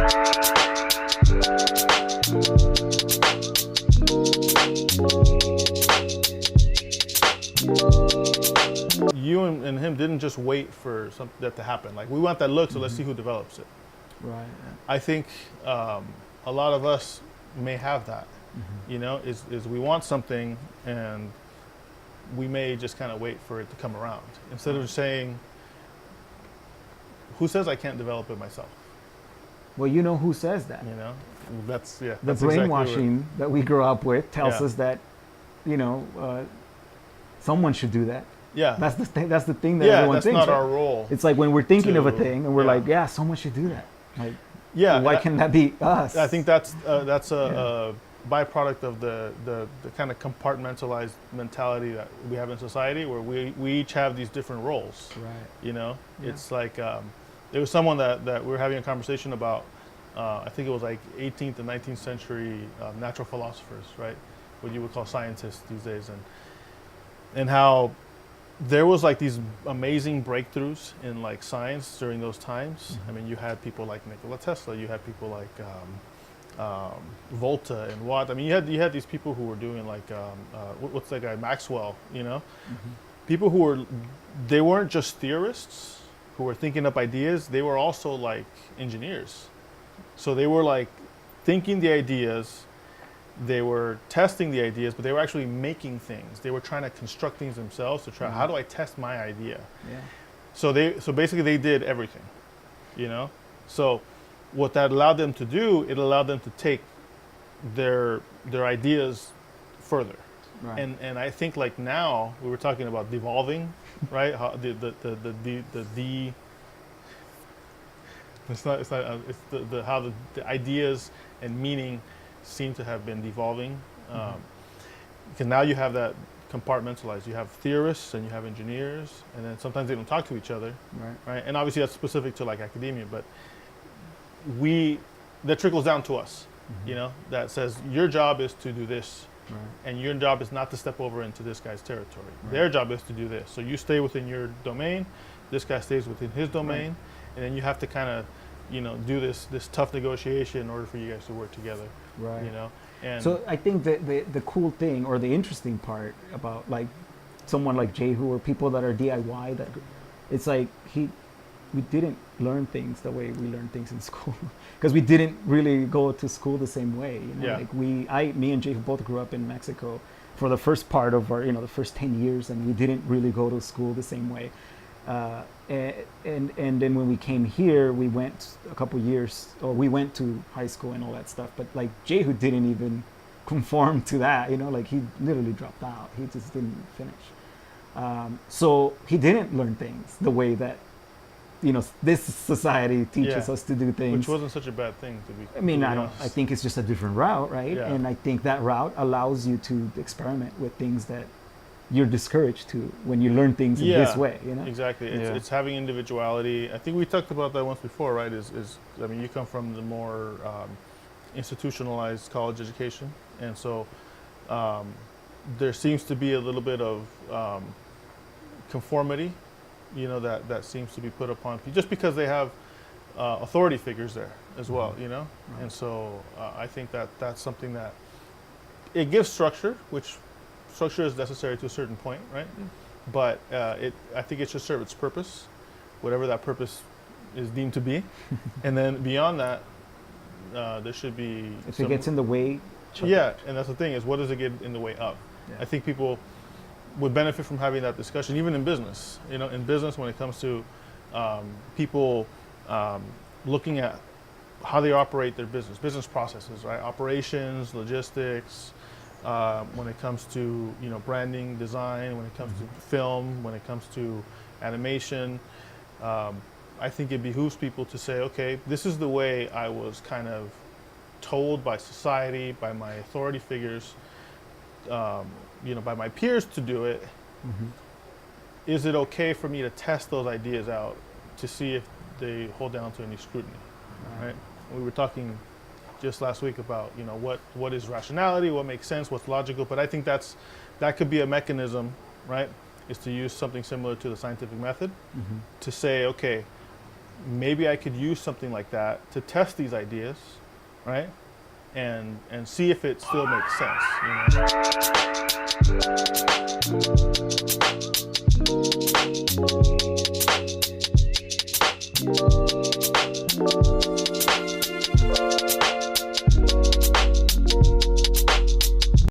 You and him didn't just wait for that to happen. Like, we want that look, so let's see who develops it. Right. Yeah. I think a lot of us may have that. You know, is we want something and we may just kind of wait for it to come around instead of saying, who says I can't develop it myself? Well, you know who says that? You know, that's The that's brainwashing exactly that we grew up with tells Yeah. us that, you know, someone should do that. yeah, That's the thing. That's the thing that yeah. everyone That's thinks. not right? our role. It's like when we're thinking of a to- thing and we're yeah. like, yeah, someone should do that. Like, Yeah, why and can't that be us? I think that's a byproduct of the kind of compartmentalized mentality that we have in society, where we each have these different roles. Right. You know, Yeah. it's like there was someone that we were having a conversation about. I think it was like 18th and 19th century natural philosophers, right? What you would call scientists these days, and how there was like these amazing breakthroughs in like science during those times. I mean, you had people like Nikola Tesla, you had people like Volta and Watt. I mean, you had these people who were doing like what's that guy Maxwell? You know, people who they weren't just theorists who were thinking up ideas. They were also like engineers. So they were like thinking the ideas, they were testing the ideas, but they were actually making things. They were trying to construct things themselves to try, how do I test my idea? Yeah. So basically they did everything, you know? So what that allowed them to do, it allowed them to take their ideas further. Right. And I think like now we were talking about devolving, right? How it's how the ideas and meaning seem to have been devolving. Because now you have that compartmentalized. You have theorists and you have engineers, and then sometimes they don't talk to each other, right? And obviously that's specific to like academia, but that trickles down to us, you know, that says your job is to do this, and your job is not to step over into this guy's territory. Their job is to do this. So you stay within your domain, this guy stays within his domain, and then you have to kind of, you know, do this tough negotiation in order for you guys to work together. Right. You know, and So I think that the cool thing or the interesting part about like someone like Jehu or people that are DIY, that it's like we didn't learn things the way we learn things in school because we didn't really go to school the same way. You know, Yeah. like me and Jehu both grew up in Mexico for the first part of our, you know, the first 10 years, and we didn't really go to school the same way. And then when we came here, we went a couple years, or we went to high school and all that stuff. But like Jehu didn't even conform to that, you know, like he literally dropped out. He just didn't finish. So he didn't learn things the way that, you know, this society teaches us to do things. which wasn't such a bad thing to be. I mean, to be honest. I think it's just a different route, right? Yeah. And I think that route allows you to experiment with things that you're discouraged to when you learn things in this way, you know? Exactly. Yeah. It's having individuality. I think we talked about that once before, right? Is I mean, you come from the more institutionalized college education, and so there seems to be a little bit of conformity, you know, that seems to be put upon people just because they have authority figures there as well, you know. And so I think that's something that it gives structure, which structure is necessary to a certain point, right? But I think it should serve its purpose, whatever that purpose is deemed to be. And then beyond that, there should be If it gets in the way, yeah, and that's the thing, is what does it get in the way of? Yeah. I think people would benefit from having that discussion, even in business. You know, in business, when it comes to people looking at how they operate their business processes, right? Operations, logistics, when it comes to, you know, branding, design, when it comes to film, when it comes to animation, I think it behooves people to say, okay, this is the way I was kind of told by society, by my authority figures, you know, by my peers to do it. Is it okay for me to test those ideas out to see if they hold down to any scrutiny, right? We were talking just last week about, you know, what is rationality, what makes sense, what's logical, but I think that could be a mechanism, right? Is to use something similar to the scientific method to say, okay, maybe I could use something like that to test these ideas, right? And see if it still makes sense, you know?